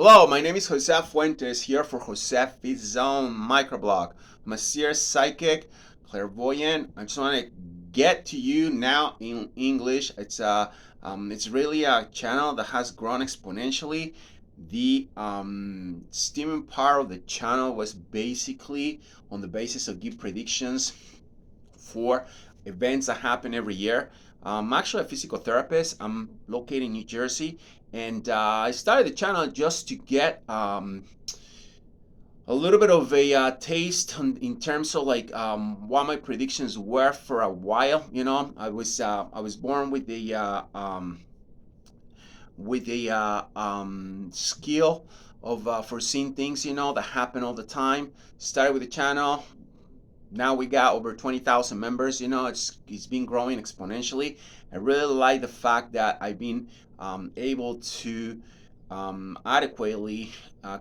Hello, my name is Jose Fuentes here for Jose Fifth Zone Microblog. I'm a seer psychic, clairvoyant. I just want to get to you now in English. It's really a channel that has grown exponentially. The steaming part of the channel was basically on the basis of give predictions for events that happen every year. I'm actually a physical therapist. I'm located in New Jersey, and I started the channel just to get a little bit of a taste in terms of like what my predictions were for a while. I was born with the skill of foreseeing things, that happen all the time. Started with the channel. Now we got over 20,000 members. It's been growing exponentially. I really like the fact that I've been able to adequately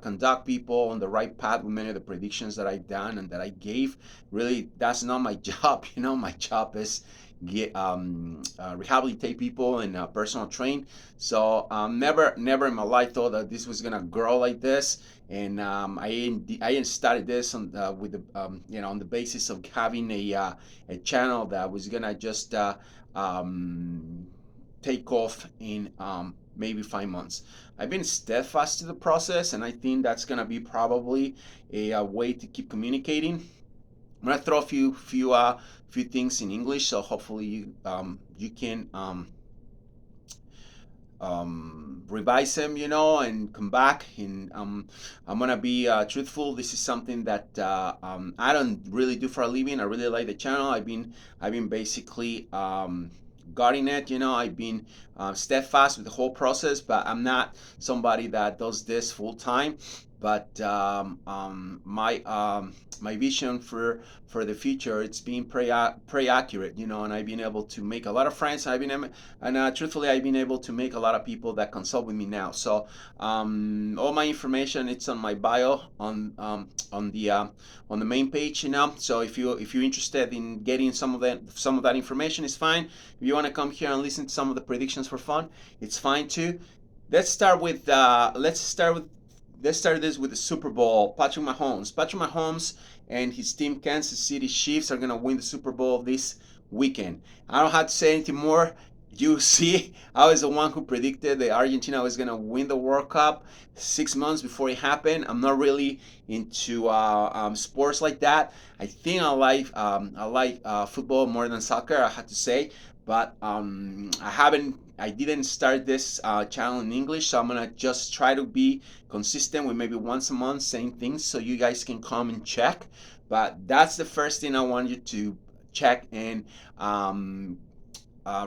conduct people on the right path with many of the predictions that I've done and that I gave. Really, that's not my job. My job is rehabilitate people and personal train. So never in my life thought that this was gonna grow like this. And I started this with the on the basis of having a channel that was gonna just take off in maybe 5 months. I've been steadfast to the process, and I think that's gonna be probably a way to keep communicating. I'm gonna throw a few things in English, so hopefully you can revise them, and come back. And I'm gonna be truthful. This is something that I don't really do for a living. I really like the channel. I've been basically guarding it. I've been steadfast with the whole process, but I'm not somebody that does this full time. But my vision for the future, it's been pretty accurate, and I've been able to make a lot of friends. Truthfully, I've been able to make a lot of people that consult with me now. So all my information, it's on my bio on the main page. So if you're interested in getting some of that information, it's fine. If you want to come here and listen to some of the predictions for fun, it's fine too. Let's start this with the Super Bowl. Patrick Mahomes and his team Kansas City Chiefs are gonna win the Super Bowl this weekend. I don't have to say anything more. You see, I was the one who predicted that Argentina was gonna win the World Cup 6 months before it happened. I'm not really into sports like that. I think I like football more than soccer. I have to say, but I didn't start this channel in English, so I'm gonna just try to be consistent with maybe once a month saying things so you guys can come and check. But that's the first thing I want you to check and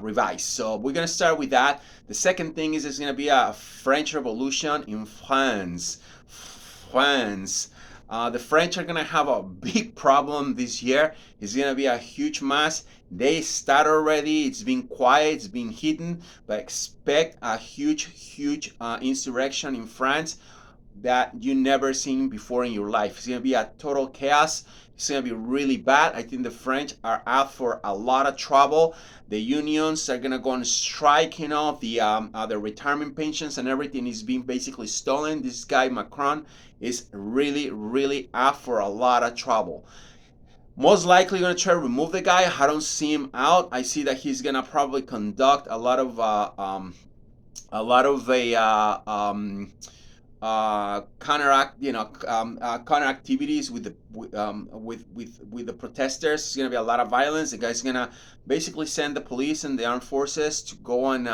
revise. So we're gonna start with that. The second thing is it's gonna be a French Revolution in France. France. The French are gonna have a big problem this year. It's gonna be a huge mess. They start already. It's been quiet. It's been hidden, but expect a huge insurrection in France that you never seen before in your life. It's gonna be a total chaos. It's gonna be really bad. I think the French are out for a lot of trouble. The unions are gonna go on strike. The retirement pensions and everything is being basically stolen. This guy Macron is really out for a lot of trouble. Most likely gonna try to remove the guy. I don't see him out. I see that he's gonna probably conduct a lot of counter activities with the protesters. It's gonna be a lot of violence. The guy's gonna basically send the police and the armed forces to go and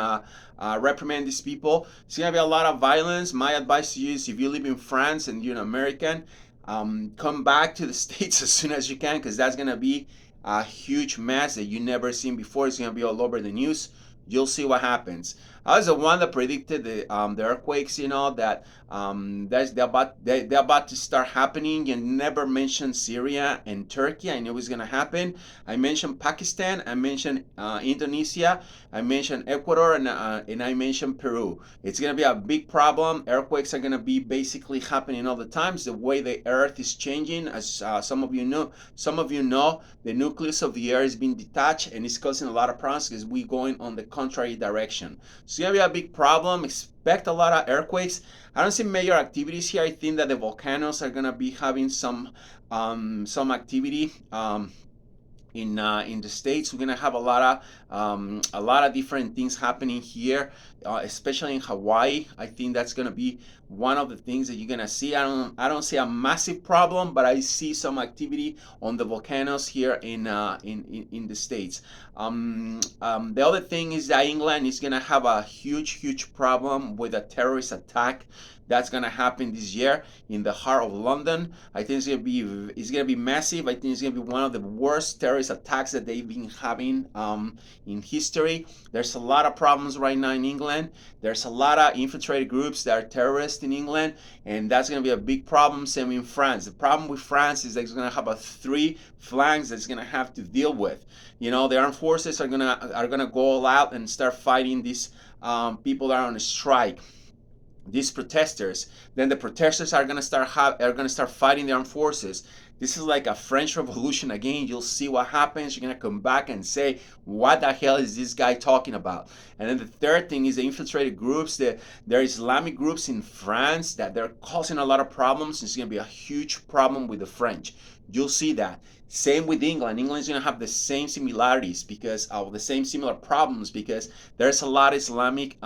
reprimand these people. It's gonna be a lot of violence. My advice to you is, if you live in France and you're an American, come back to the States as soon as you can, because that's gonna be a huge mess that you never seen before. It's gonna be all over the news. You'll see what happens. I was the one that predicted the earthquakes. That they're about to start happening. And never mentioned Syria and Turkey. I knew it was gonna happen. I mentioned Pakistan. I mentioned Indonesia. I mentioned Ecuador, and I mentioned Peru. It's gonna be a big problem. Earthquakes are gonna be basically happening all the time. It's the way the Earth is changing, as some of you know. The nucleus of the Earth is being detached, and it's causing a lot of problems because we're going on the contrary direction. It's gonna be a big problem. Expect a lot of earthquakes. I don't see major activities here. I think that the volcanoes are gonna be having some activity. In the states, we're gonna have a lot of different things happening here, especially in Hawaii. I think that's gonna be one of the things that you're gonna see. I don't see a massive problem, but I see some activity on the volcanoes here in the states. The other thing is that England is gonna have a huge problem with a terrorist attack that's gonna happen this year in the heart of London. I think it's gonna be massive. I think it's gonna be one of the worst terrorist attacks that they've been having in history. There's a lot of problems right now in England. There's a lot of infiltrated groups that are terrorists in England, and that's gonna be a big problem. Same in France. The problem with France is that it's gonna have three flanks that it's gonna have to deal with. The armed forces are gonna go all out and start fighting these people that are on a strike, these protesters. Then the protesters are gonna start fighting the armed forces. This is like a French Revolution again. You'll see what happens. You're gonna come back and say, "What the hell is this guy talking about?" And then the third thing is the infiltrated groups. There are Islamic groups in France that they're causing a lot of problems. It's gonna be a huge problem with the French. You'll see that. Same with England. England's gonna have the same similarities because of the same similar problems because there's a lot of Islamic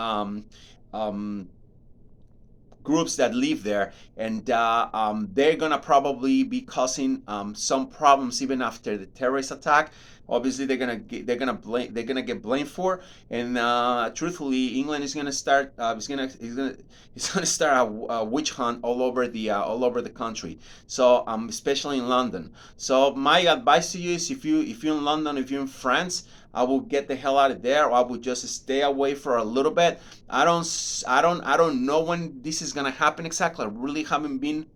groups that live there, and they're gonna probably be causing some problems even after the terrorist attack. Obviously, they're gonna get blamed for, and truthfully, England is gonna start it's gonna start a witch hunt all over the country. So especially in London. So my advice to you is if you're in London, if you're in France, I will get the hell out of there, or I would just stay away for a little bit. I don't know when this is gonna happen exactly. I really haven't been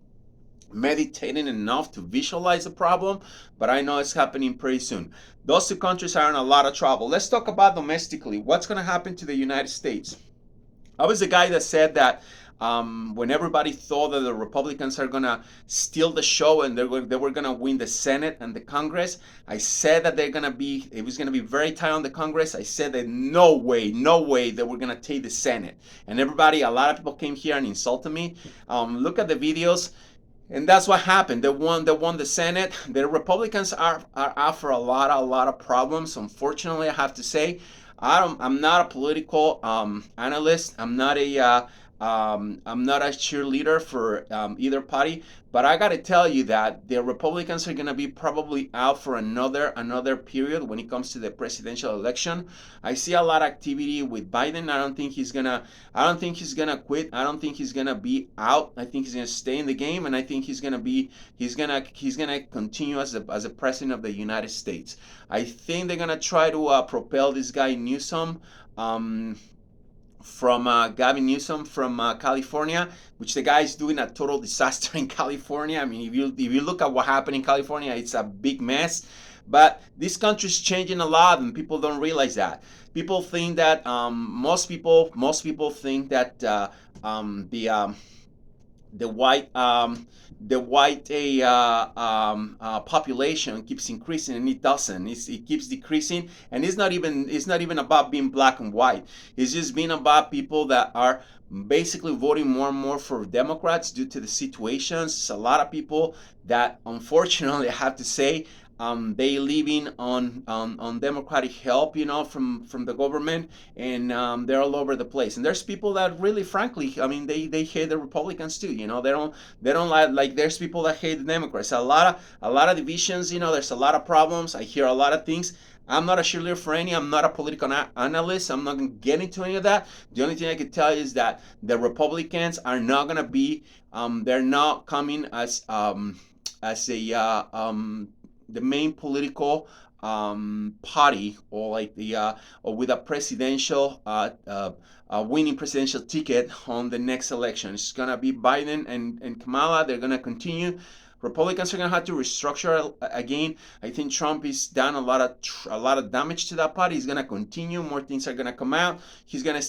meditating enough to visualize the problem, but I know it's happening pretty soon. Those two countries are in a lot of trouble. Let's talk about domestically. What's gonna happen to the United States? I was the guy that said that when everybody thought that the Republicans are gonna steal the show and they were gonna win the Senate and the Congress, I said that it was gonna be very tight on the Congress. I said that no way they were gonna take the Senate. And a lot of people came here and insulted me. Look at the videos. And that's what happened. They won the Senate. The Republicans are out for a lot of problems. Unfortunately, I have to say, I'm not a political analyst. I'm not a cheerleader for either party, but I got to tell you that the Republicans are going to be probably out for another period when it comes to the presidential election. I see a lot of activity with Biden. I don't think he's gonna quit. I don't think he's gonna be out. I think he's gonna stay in the game, and I think he's gonna continue as a president of the United States. I think they're gonna try to propel this guy Newsom. From Gavin Newsom from California, which the guy is doing a total disaster in California. I mean, if you look at what happened in California, it's a big mess. But this country is changing a lot, and people don't realize that. People think that most people think that the white population keeps increasing, and it doesn't. It keeps decreasing, and it's not even about being black and white. It's just being about people that are basically voting more and more for Democrats due to the situations. It's a lot of people that, unfortunately, I have to say, they living on Democratic help, from the government, and they're all over the place. And there's people that really, frankly, I mean, they hate the Republicans too. They don't like. There's people that hate the Democrats. A lot of divisions. There's a lot of problems. I hear a lot of things. I'm not a cheerleader for any. I'm not a political analyst. I'm not going to get into any of that. The only thing I can tell you is that the Republicans are not going to be. They're not coming as the main political party, or like or with a presidential winning presidential ticket on the next election. It's gonna be Biden and Kamala. They're gonna continue. Republicans are gonna have to restructure again. I think Trump has done a lot of damage to that party. He's gonna continue. More things are gonna come out. He's gonna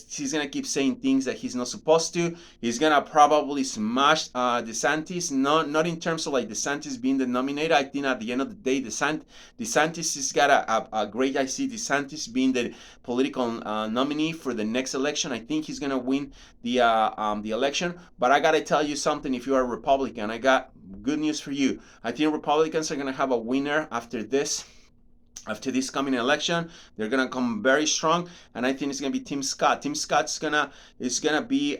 keep saying things that he's not supposed to. He's gonna probably smash DeSantis. Not in terms of like DeSantis being the nominator. I think at the end of the day, DeSantis has got a great. I see DeSantis being the political nominee for the next election. I think he's gonna win the election. But I gotta tell you something. If you are a Republican, I got good news for you. I think Republicans are gonna have a winner after this. After this coming election, they're gonna come very strong, and I think it's gonna be Tim Scott. Tim Scott's gonna is gonna be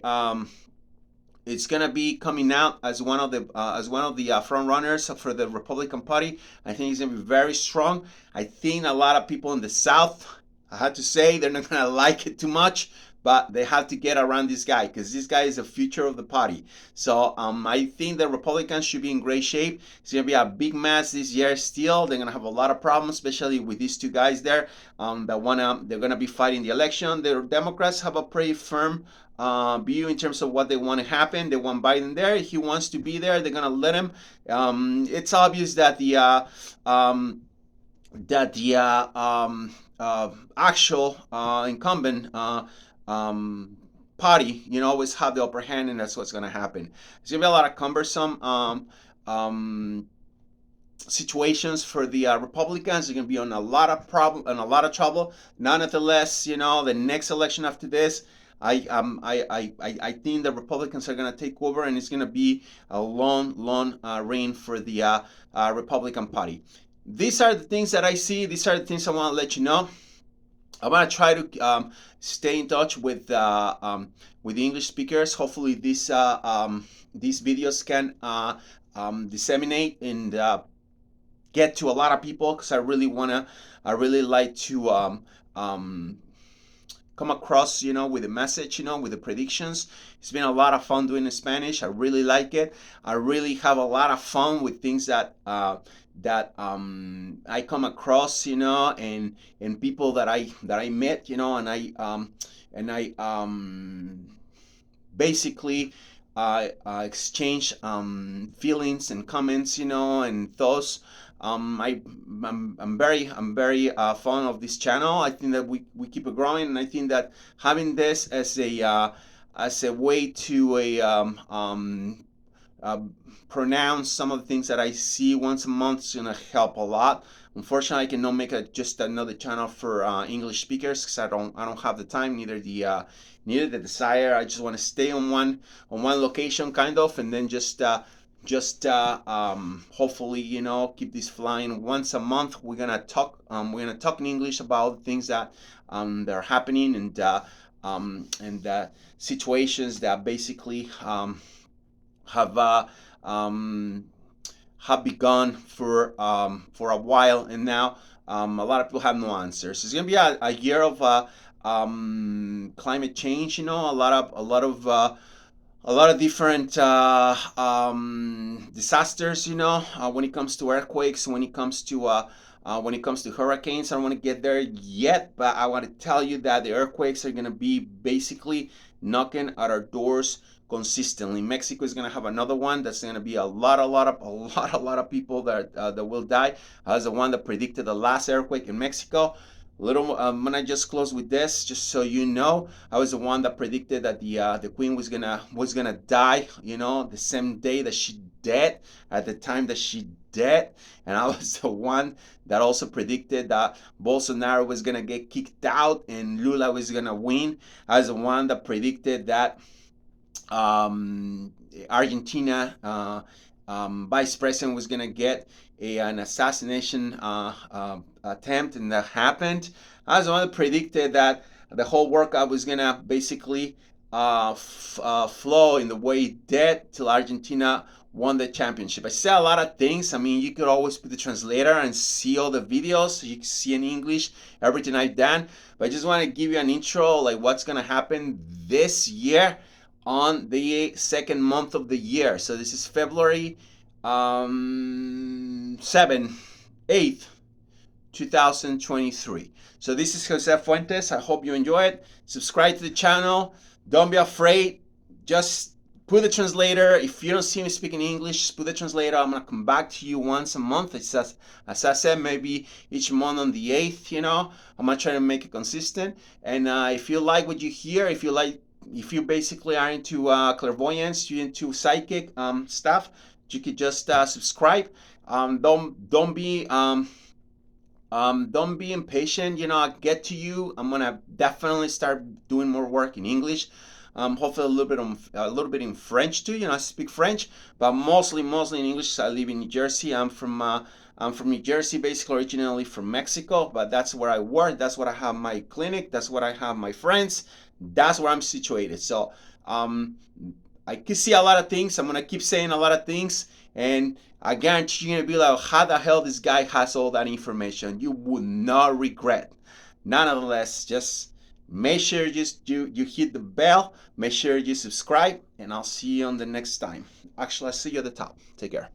it's gonna be coming out as one of the front runners for the Republican Party. I think he's gonna be very strong. I think a lot of people in the South, I have to say, they're not gonna like it too much, but they have to get around this guy because this guy is the future of the party. So I think the Republicans should be in great shape. It's gonna be a big mess this year still. They're gonna have a lot of problems, especially with these two guys there. They're gonna be fighting the election. The Democrats have a pretty firm view in terms of what they want to happen. They want Biden there. He wants to be there. They're gonna let him. It's obvious that the actual incumbent party, always have the upper hand, and that's what's going to happen. There's going to be a lot of cumbersome situations for the Republicans. They're going to be on a lot of trouble. Nonetheless, the next election after this, I think the Republicans are going to take over, and it's going to be a long reign for the Republican Party. These are the things that I see. These are the things I want to let you know. I want to try to stay in touch with the English speakers. Hopefully, these videos can disseminate and get to a lot of people, because I really like to come across, with the message, with the predictions. It's been a lot of fun doing Spanish. I really like it. I really have a lot of fun with things that I come across, and people that I met, and I basically exchange feelings and comments, and thoughts. I'm very fond of this channel. I think that we keep it growing, and I think that having this as a way to pronounce some of the things that I see once a month is gonna help a lot. Unfortunately, I cannot make just another channel for English speakers, because I don't have the time, neither the desire. I just want to stay on one location, kind of, and then just hopefully, keep this flying. Once a month, we're gonna talk in English about things that are happening, and situations that basically have begun for a while, and now a lot of people have no answers. It's gonna be a year of climate change. A lot of different disasters. When it comes to earthquakes, when it comes to hurricanes. I don't want to get there yet, but I want to tell you that the earthquakes are gonna be basically knocking at our doors consistently. Mexico is going to have another one that's going to be a lot of people that will die. I was the one that predicted the last earthquake in Mexico. I'm gonna just close with this, just so you know. I was the one that predicted that the Queen was gonna die, the same day that she dead, at the time that she dead. And I was the one that also predicted that Bolsonaro was gonna get kicked out and Lula was gonna win. I was the one that predicted that Argentina vice president was gonna get an assassination attempt, and that happened. I was the one that predicted that the whole workout was gonna basically flow in the way it did till Argentina won the championship. I said a lot of things. I mean, you could always put the translator and see all the videos, so you can see in English everything I've done. But I just want to give you an intro, like what's gonna happen this year on the second month of the year. So this is February 8th, 2023. So this is Jose Fuentes. I hope you enjoy it. Subscribe to the channel. Don't be afraid. Just put the translator. If you don't see me speaking English, just put the translator. I'm gonna come back to you once a month. It's as I said, maybe each month on the 8th. I'm gonna try to make it consistent. And if you like what you hear, if you basically are into clairvoyance, you into psychic stuff, you could just subscribe. Don't be impatient. I'll get to you. I'm gonna definitely start doing more work in English. Hopefully a little bit in French too. I speak French, but mostly in English. I live in New Jersey. I'm from New Jersey, basically originally from Mexico, but that's where I work. That's where I have my clinic. That's where I have my friends. That's where I'm situated. So um, I can see a lot of things. I'm gonna keep saying a lot of things, and I guarantee you're gonna be like, how the hell this guy has all that information? You would not regret. Nonetheless, just make sure you hit the bell. Make sure you subscribe, and I'll see you on the next time. Actually, I'll see you at the top. Take care.